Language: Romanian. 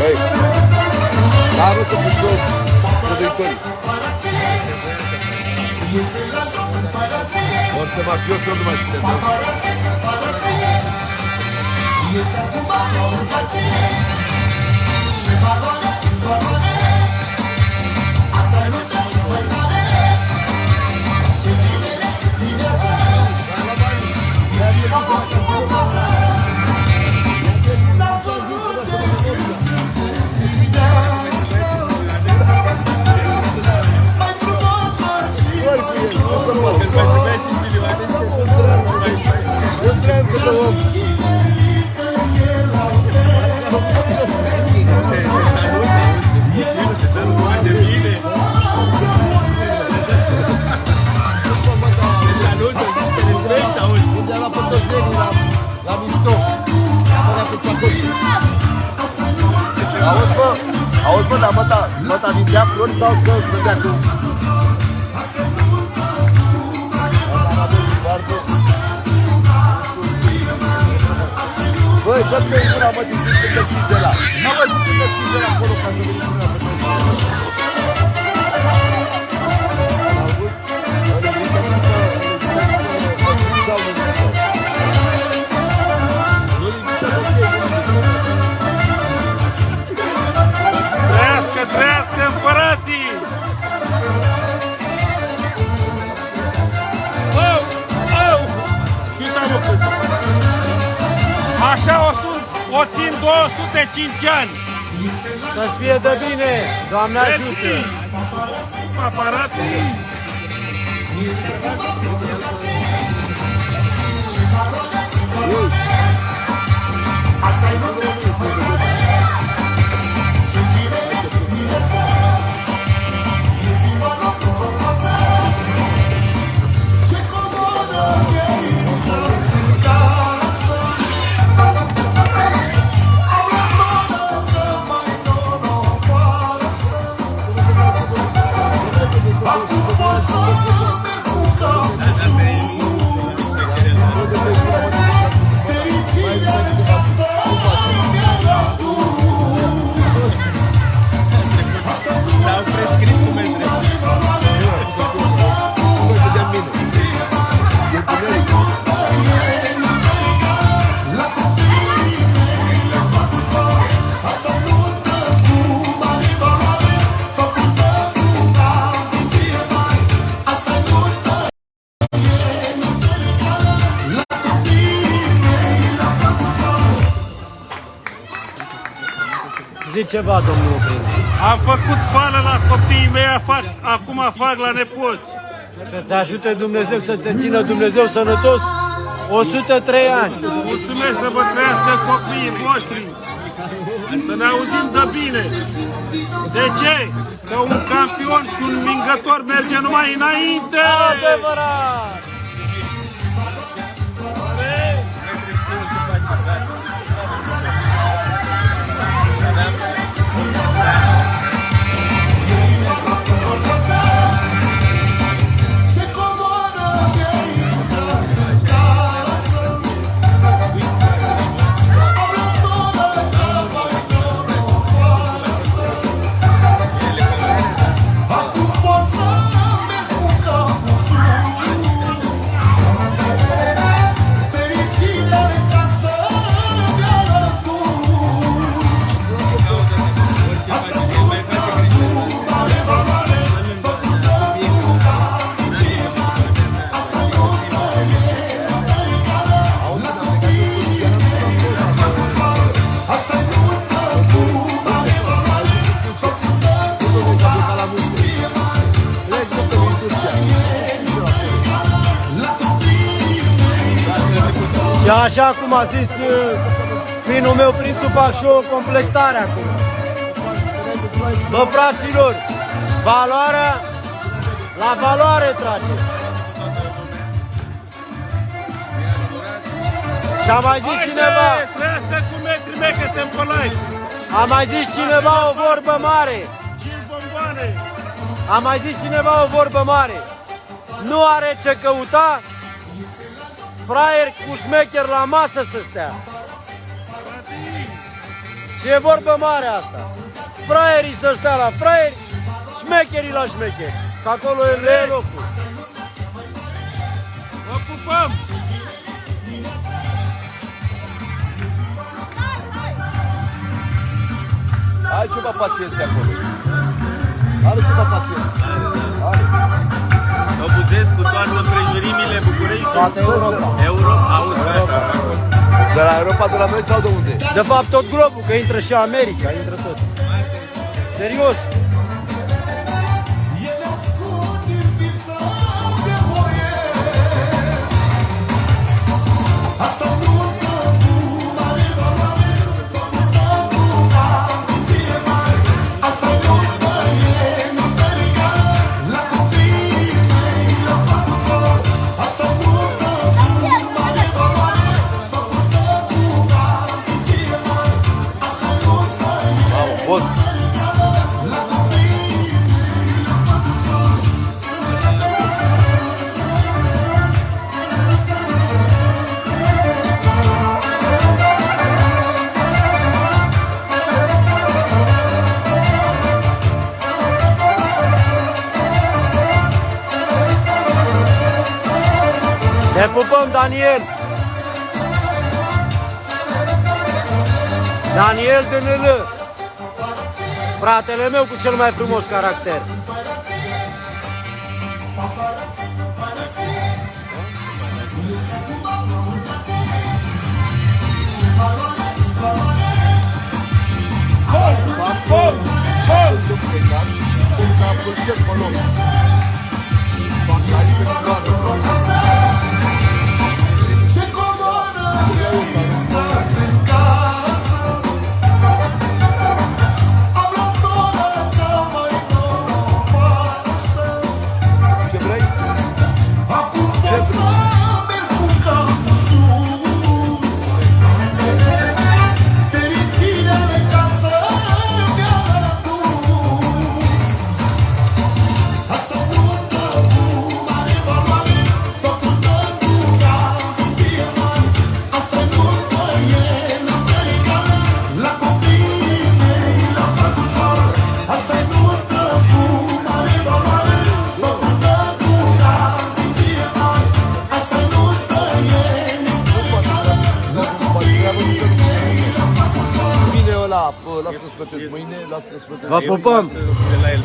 Băi, lasă să pușăm producătorii. Or să fac eu nu mai știu. Auzi, bă, dar măta vindea flori sau că dădea cu... Băi, dă-mi de una, mă, din ce te știi de la. Nu mă știu ce te știi de la acolo ca să veni până la Trăiască împărații! Și uita-mă cât! Așa o țin 205 ani! Să-ți fie de bine! Doamne ajută! Paparații! Asta-i Zi ceva, domnul prinț. Am făcut fală la copiii mei, acum fac la nepoți. Să-ți ajute Dumnezeu, să te țină Dumnezeu sănătos 103 ani. Mulțumesc, să vă trăiască copiii voștri. Să ne auzim de bine. De ce? Că un campion și un învingător merge numai înainte. Adevărat! Și așa cum a zis finul meu, prințul, fac și o completare acum. Bă, fraților, valoarea la valoare trage. Și a mai zis cineva... Trăiască cu metri mei că suntem pe live. A mai zis cineva o vorbă mare. A mai zis cineva o vorbă mare. Nu are ce căuta fraier cu șmecher la masă să stea. Și e vorbă mare asta. Fraierii să stea la fraieri, șmecherii la șmecheri. Că acolo e locul. Vă pupăm! Ai ceva paciență acolo. Are ceva paciență. Are. Obuzescu, toată împrejurimile București. Toată Europa. Europa, auzi, De la Europa, de la noi sau de unde? De fapt tot globul, că intră și America, intră tot. Serios. Boss. Ne pupăm, Daniel! Daniel DNL, fratele meu cu cel mai frumos caracter. Ce comoară în casă, am luat ora cea mai norocoasă. Ce vrei? Acum pot să merg cu capul sus. Fericirea de casă mi-a adus. Asta nu dă cu mare valoare, făcută cu garanție mare. Asta nu dă e neregale, la copiii mei l-am făcut fără. Asta nu dă cu mare valoare, făcută cu garanție mare. Asta nu dă e neregale, la copiii mei l-am făcut fără. Mâine ăla, lasă-l spătesc mâine, lasă-l spătesc. Vă pupăm! de la el.